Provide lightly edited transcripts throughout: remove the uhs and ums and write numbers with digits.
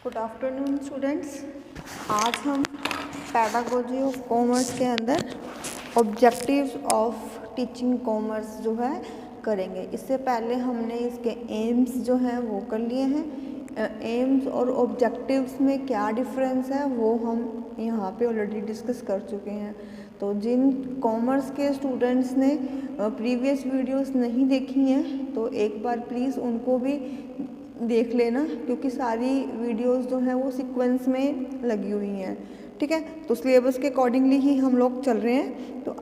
Good afternoon students. आज हम pedagogy of commerce के अंदर ऑब्जेक्टिव्स ऑफ टीचिंग कॉमर्स जो है करेंगे। इससे पहले हमने इसके एम्स जो हैं वो कर लिए हैं। एम्स और ऑब्जेक्टिव्स में क्या डिफरेंस है वो हम यहाँ पे ऑलरेडी डिस्कस कर चुके हैं। तो जिन कॉमर्स के स्टूडेंट्स ने प्रीवियस वीडियोस नहीं देखी हैं तो एक बार प्लीज़ उनको भी देख लेना, क्योंकि सारी वीडियोस जो हैं वो सीक्वेंस में लगी हुई हैं। ठीक है, तो सिलेबस के अकॉर्डिंगली ही हम लोग चल रहे हैं। तो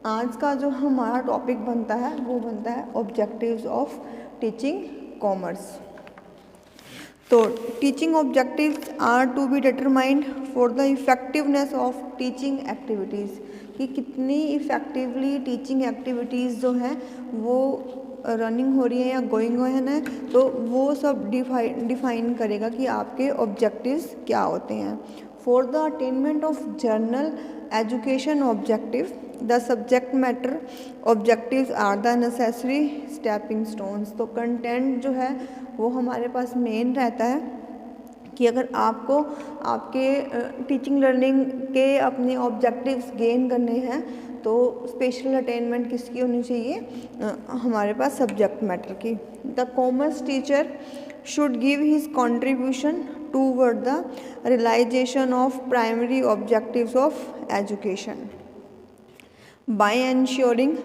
आज का जो हमारा टॉपिक बनता है वो बनता है ऑब्जेक्टिव्स ऑफ टीचिंग कॉमर्स। तो teaching objectives are to be determined for the effectiveness of teaching activities, कि कितनी इफ़ेक्टिवली टीचिंग एक्टिविटीज़ जो हैं वो रनिंग हो रही है या गोइंग ऑन है, तो वो सब डिफाइन करेगा कि आपके ऑब्जेक्टिव्स क्या होते हैं। For the attainment of general education objective the subject matter objectives are the necessary stepping stones. तो कंटेंट जो है वो हमारे पास मेन रहता है कि अगर आपको आपके टीचिंग लर्निंग के अपने ऑब्जेक्टिव्स गेन करने हैं तो स्पेशल अटेनमेंट किसकी होनी चाहिए, हमारे पास सब्जेक्ट मैटर की। The commerce teacher should give his contribution toward the realization of primary objectives of education by ensuring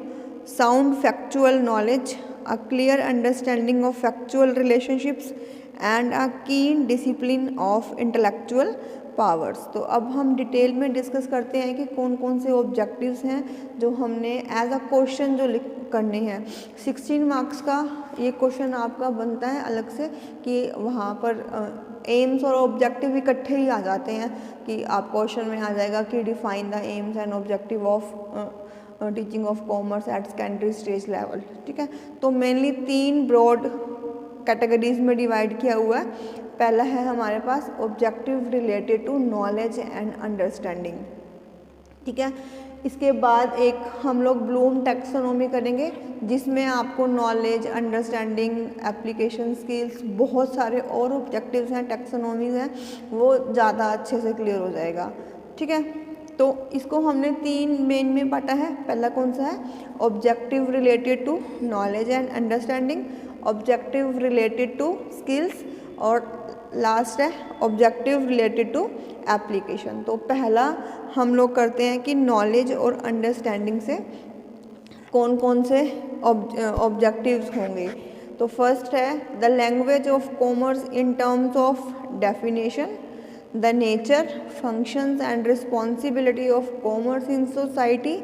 sound factual knowledge, a clear understanding of factual relationships and a keen discipline of intellectual powers। तो अब हम detail में discuss करते हैं कि कौन कौन से ऑब्जेक्टिव्स हैं जो हमने एज अ क्वेश्चन जो करने हैं। 16 मार्क्स का ये क्वेश्चन आपका बनता है अलग से, कि वहाँ पर एम्स और ऑब्जेक्टिव इकट्ठे ही आ जाते हैं, कि आप क्वेश्चन में आ जाएगा कि define the aims and objective of teaching of commerce at secondary stage level. ठीक है, तो मेनली 3 ब्रॉड कैटेगरीज में डिवाइड किया हुआ है। पहला है हमारे पास objective related to knowledge and understanding. ठीक है, इसके बाद एक हम लोग ब्लूम टैक्सोनॉमी करेंगे जिसमें आपको नॉलेज, अंडरस्टैंडिंग, एप्लीकेशन स्किल्स, बहुत सारे और ऑब्जेक्टिव्स हैं, टैक्सोनॉमीज हैं, वो ज़्यादा अच्छे से क्लियर हो जाएगा। ठीक है, तो इसको हमने 3 मेन में बांटा है। पहला कौन सा है, objective related to knowledge and understanding, objective related to skills, और लास्ट है ऑब्जेक्टिव रिलेटेड टू एप्लीकेशन। तो पहला हम लोग करते हैं कि नॉलेज और अंडरस्टैंडिंग से कौन कौन से ऑब्जेक्टिव्स होंगे। तो फर्स्ट है the language of commerce in terms of definition, the nature, functions and responsibility of commerce in society.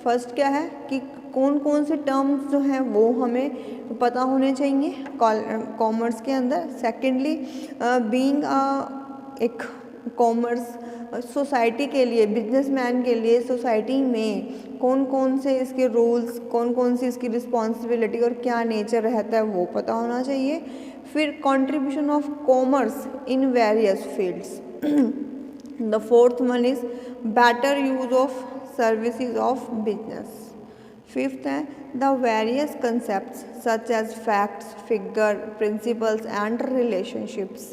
First क्या है कि कौन कौन से टर्म्स जो हैं वो हमें पता होने चाहिए कॉमर्स के अंदर। सेकेंडली बीइंग एक कॉमर्स सोसाइटी के लिए, बिजनेसमैन के लिए सोसाइटी में कौन कौन से इसके रूल्स, कौन कौन सी इसकी रिस्पॉन्सिबिलिटी और क्या नेचर रहता है वो पता होना चाहिए। फिर contribution of commerce in various fields. The fourth one is better use of services of business. Fifth है the various concepts such as facts, figure, principles and relationships.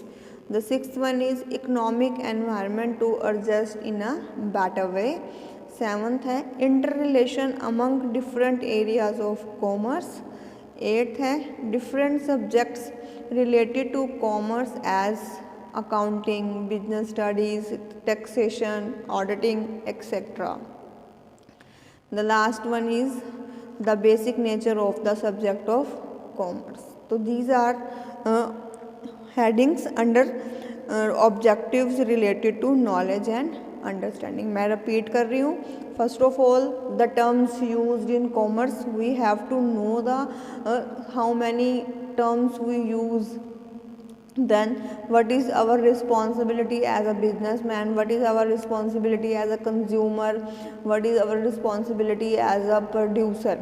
The sixth one is economic environment to adjust in a better way. Seventh है interrelation among different areas of commerce. Eighth है different subjects related to commerce as accounting, business studies, taxation, auditing, etc. The last one is the basic nature of the subject of commerce. So these are headings under objectives related to knowledge and understanding. मैं repeat कर रही हूँ. First of all, the terms used in commerce, we have to know the how many terms we use. Then what is our responsibility as a businessman, what is our responsibility as a consumer, what is our responsibility as a producer.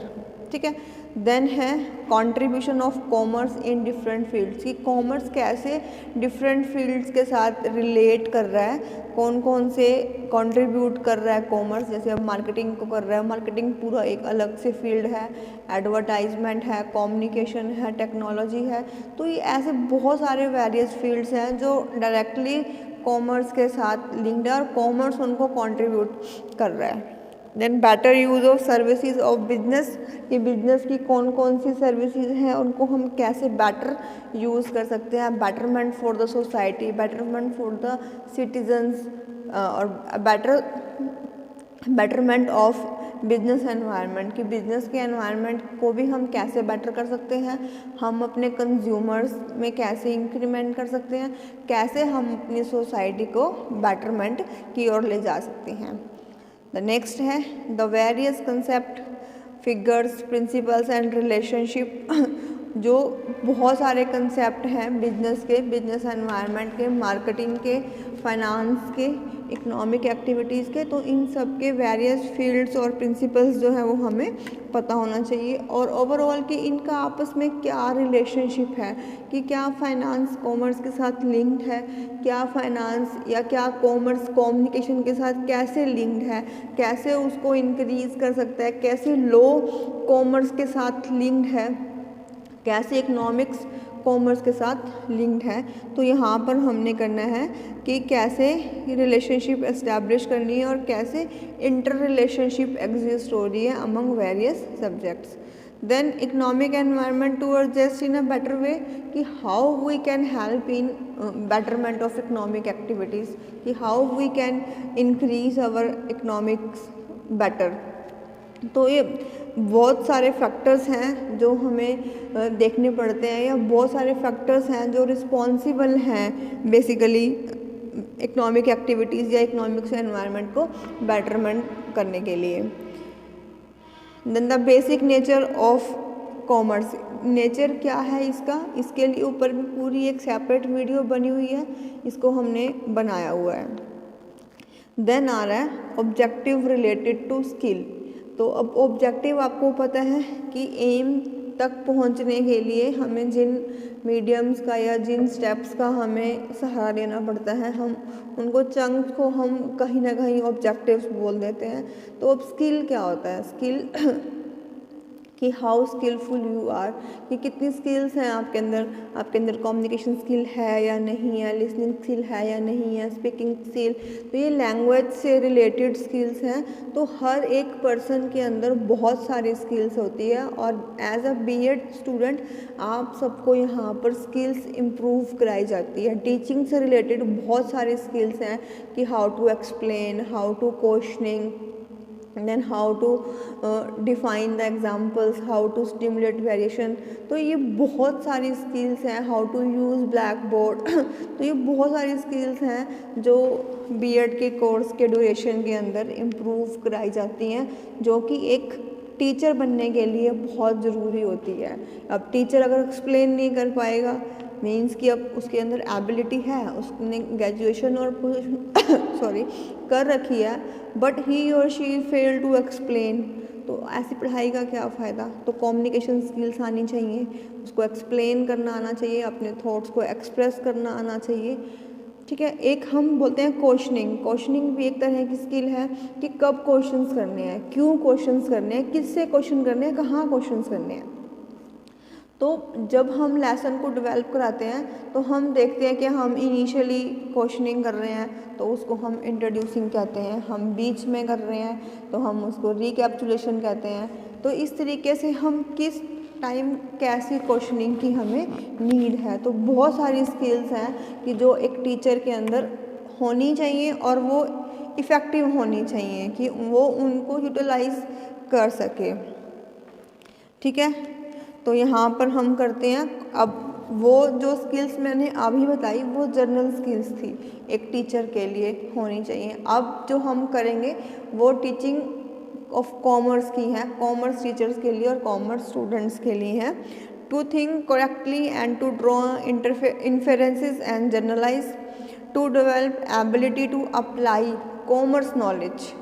ठीक है, then है contribution of commerce in different fields, कि commerce कैसे different fields के साथ relate कर रहा है, कौन कौन से कंट्रीब्यूट कर रहा है कॉमर्स। जैसे अब मार्केटिंग को कर रहा है, मार्केटिंग पूरा एक अलग से फील्ड है, एडवर्टाइजमेंट है, कम्युनिकेशन है, टेक्नोलॉजी है। तो ये ऐसे बहुत सारे वेरियस फील्ड्स हैं जो डायरेक्टली कॉमर्स के साथ लिंक्ड है और कॉमर्स उनको कंट्रीब्यूट कर रहा है। Then better use of services of business, कि बिजनेस की कौन कौन सी सर्विसेज हैं उनको हम कैसे बेटर यूज़ कर सकते हैं। Betterment for the society, betterment for the citizens, और बेटरमेंट ऑफ बिजनेस एनवायरनमेंट, कि बिजनेस के एनवायरनमेंट को भी हम कैसे बेटर कर सकते हैं, हम अपने कंज्यूमर्स में कैसे इंक्रीमेंट कर सकते हैं, कैसे हम अपनी सोसाइटी को बेटरमेंट की ओर ले जा सकते हैं। द नेक्स्ट है the various concept, figures, principles and relationship, जो बहुत सारे कंसेप्ट हैं बिजनेस के, बिजनेस एनवायरनमेंट के, मार्केटिंग के, फाइनेंस के, इकोनॉमिक एक्टिविटीज़ के। तो इन सब के वेरियस फील्ड्स और प्रिंसिपल्स जो है वो हमें पता होना चाहिए, और ओवरऑल कि इनका आपस में क्या रिलेशनशिप है, कि क्या फाइनेंस कॉमर्स के साथ लिंक्ड है, क्या फाइनेंस या क्या कॉमर्स कम्युनिकेशन के साथ कैसे लिंक्ड है, कैसे उसको इंक्रीज कर सकता है, कैसे लॉ कॉमर्स के साथ लिंक्ड है, कैसे इकोनॉमिक्स कॉमर्स के साथ लिंक्ड है। तो यहाँ पर हमने करना है कि कैसे रिलेशनशिप एस्टैब्लिश करनी है और कैसे इंटर रिलेशनशिप एग्जिस्ट हो रही है among various subjects. Then economic environment to adjust in a better way, कि how we can help in betterment of economic activities, कि how we can increase our economics better. तो ये बहुत सारे factors हैं जो हमें देखने पड़ते हैं, या बहुत सारे फैक्टर्स हैं जो रिस्पॉन्सिबल हैं बेसिकली इकोनॉमिक एक्टिविटीज़ या इकोनॉमिक्स एनवायरनमेंट को बेटरमेंट करने के लिए। Then the basic nature of commerce, nature क्या है इसका, इसके लिए ऊपर भी पूरी एक सेपरेट वीडियो बनी हुई है, इसको हमने बनाया हुआ है। देन आ रहा है ऑब्जेक्टिव रिलेटेड टू स्किल। तो अब ऑब्जेक्टिव आपको पता है कि एम तक पहुंचने के लिए हमें जिन मीडियम्स का या जिन स्टेप्स का हमें सहारा लेना पड़ता है, हम उनको चंक्स को हम कहीं ना कहीं ऑब्जेक्टिव्स बोल देते हैं। तो अब स्किल क्या होता है, स्किल कि हाउ स्किलफुल यू आर, कि कितनी स्किल्स हैं आपके अंदर कम्युनिकेशन स्किल है या नहीं है, लिसनिंग स्किल है या नहीं है, स्पीकिंग स्किल। तो ये लैंग्वेज से रिलेटेड स्किल्स हैं। तो हर एक पर्सन के अंदर बहुत सारी स्किल्स होती है, और एज अ बीएड स्टूडेंट आप सबको यहाँ पर स्किल्स इम्प्रूव कराई जाती है। टीचिंग से रिलेटेड बहुत सारी स्किल्स हैं, कि how to explain, how to questioning, then how to define the examples, how to stimulate variation। तो ये बहुत सारी स्किल्स हैं, how to use blackboard तो ये बहुत सारी स्किल्स हैं जो बीएड के कोर्स के ड्यूरेशन के अंदर इम्प्रूव कराई जाती हैं, जो कि एक टीचर बनने के लिए बहुत ज़रूरी होती है। अब टीचर अगर एक्सप्लेन नहीं कर पाएगा, मीन्स कि अब उसके अंदर एबिलिटी है, उसने ग्रेजुएशन और सॉरी कर रखी है, बट ही और शी फेल टू एक्सप्लेन, तो ऐसी पढ़ाई का क्या फ़ायदा। तो कम्युनिकेशन स्किल्स आनी चाहिए, उसको एक्सप्लेन करना आना चाहिए, अपने थॉट्स को एक्सप्रेस करना आना चाहिए। ठीक है, एक हम बोलते हैं क्वेश्चनिंग भी एक तरह की स्किल है, कि कब क्वेश्चंस करने हैं, क्यों क्वेश्चंस करने हैं, किससे क्वेश्चन करने हैं, कहाँ क्वेश्चंस करने हैं। तो जब हम लेसन को डेवलप कराते हैं तो हम देखते हैं कि हम इनिशियली क्वेश्चनिंग कर रहे हैं तो उसको हम इंट्रोड्यूसिंग कहते हैं, हम बीच में कर रहे हैं तो हम उसको रिकैप्चुलेशन कहते हैं। तो इस तरीके से हम किस टाइम कैसी क्वेश्चनिंग की हमें नीड है। तो बहुत सारी स्किल्स हैं कि जो एक टीचर के अंदर होनी चाहिए और वो इफ़ेक्टिव होनी चाहिए कि वो उनको यूटिलाइज कर सके। ठीक है, तो यहाँ पर हम करते हैं। अब वो जो स्किल्स मैंने अभी बताई वो जनरल स्किल्स थी, एक टीचर के लिए होनी चाहिए। अब जो हम करेंगे वो टीचिंग ऑफ कॉमर्स की है, कॉमर्स टीचर्स के लिए और कॉमर्स स्टूडेंट्स के लिए है। To think correctly and to draw inferences and generalise, to develop ability to apply commerce knowledge,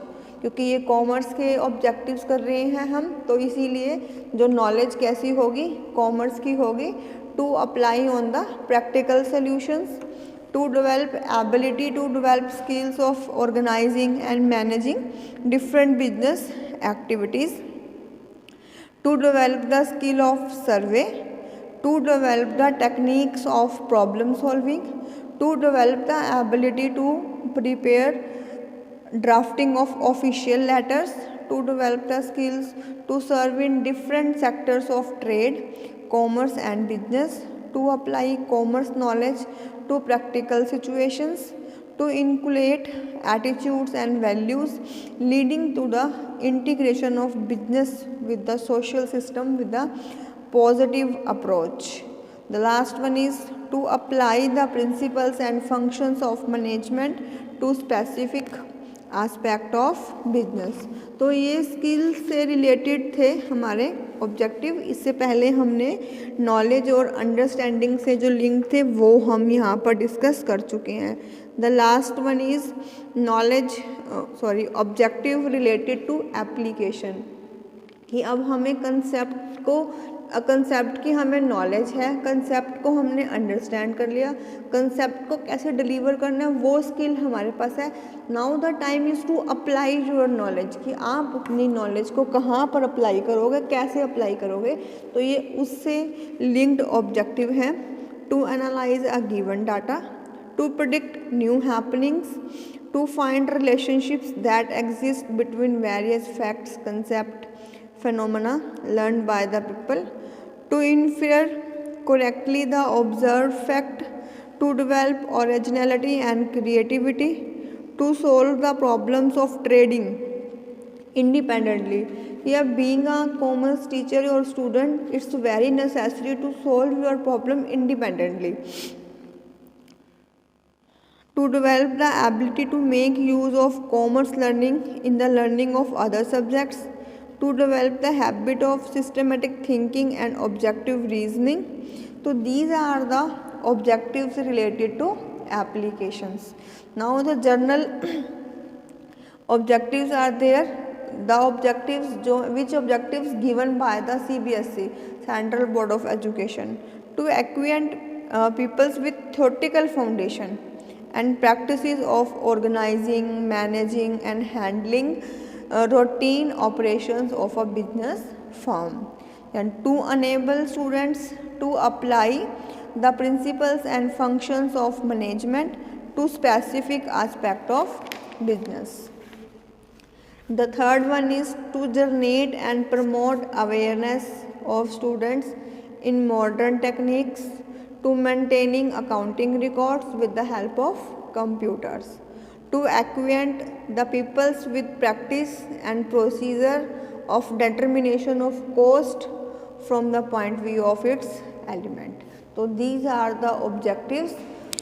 क्योंकि ये कॉमर्स के ऑब्जेक्टिव्स कर रहे हैं हम, तो इसीलिए जो नॉलेज कैसी होगी, कॉमर्स की होगी। To apply on the practical solutions, to develop ability to develop skills of organizing and managing different business activities, to develop the skill of survey, to develop the techniques of problem solving, to develop the ability to prepare drafting of official letters, to develop the skills to serve in different sectors of trade, commerce and business, to apply commerce knowledge to practical situations, to inculcate attitudes and values leading to the integration of business with the social system with a positive approach. The last one is to apply the principles and functions of management to specific aspect of business. तो ये skill से related थे हमारे objective. इससे पहले हमने knowledge और understanding से जो लिंक थे वो हम यहाँ पर डिस्कस कर चुके हैं। The last one is objective related to application, कि अब हमें कंसेप्ट की हमें नॉलेज है, कंसेप्ट को हमने अंडरस्टैंड कर लिया, कंसेप्ट को कैसे डिलीवर करना है वो स्किल हमारे पास है। Now the time is to apply your knowledge, कि आप अपनी नॉलेज को कहाँ पर अप्लाई करोगे, कैसे अप्लाई करोगे। तो ये उससे लिंक्ड ऑब्जेक्टिव है। To analyse a given data, to predict new happenings, to find relationships that exist between various facts, concept, phenomena learned by the people, to infer correctly the observed fact, to develop originality and creativity, to solve the problems of trading independently. Here, being a commerce teacher or student, it's very necessary to solve your problem independently. To develop the ability to make use of commerce learning in the learning of other subjects, to develop the habit of systematic thinking and objective reasoning. So these are the objectives related to applications. Now the journal objectives are there. The objectives which objectives given by the CBSE, Central Board of Education, to acquaint peoples with theoretical foundation and practices of organizing, managing and handling routine operations of a business firm, and to enable students to apply the principles and functions of management to specific aspect of business. The third one is to generate and promote awareness of students in modern techniques, to maintaining accounting records with the help of computers, to acquaint the peoples with practice and procedure of determination of cost from the point of view of its element. So these are the objectives.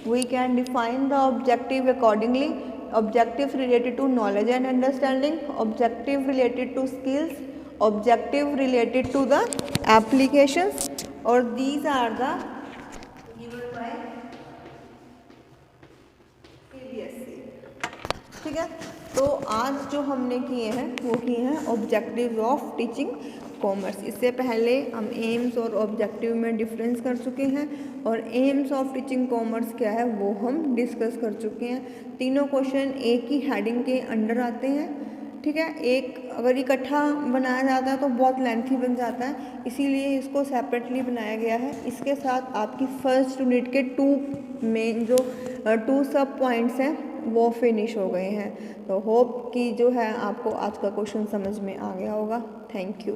We can define the objective accordingly. Objectives related to knowledge and understanding, objective related to skills, objective related to the applications, or these are the given by CBSE। ठीक है, तो आज जो हमने किए हैं वो किए हैं ऑब्जेक्टिव्स ऑफ टीचिंग कॉमर्स। इससे पहले हम एम्स और ऑब्जेक्टिव में डिफरेंस कर चुके हैं, और एम्स ऑफ टीचिंग कॉमर्स क्या है वो हम डिस्कस कर चुके हैं। तीनों क्वेश्चन एक ही हेडिंग के अंडर आते हैं। ठीक है, एक अगर इकट्ठा बनाया जाता है तो बहुत लेंथी बन जाता है, इसीलिए इसको सेपरेटली बनाया गया है। इसके साथ आपकी फर्स्ट यूनिट के 2 मेन जो 2 सब पॉइंट्स हैं वो फिनिश हो गए हैं। तो होप कि जो है आपको आज का क्वेश्चन समझ में आ गया होगा। Thank you.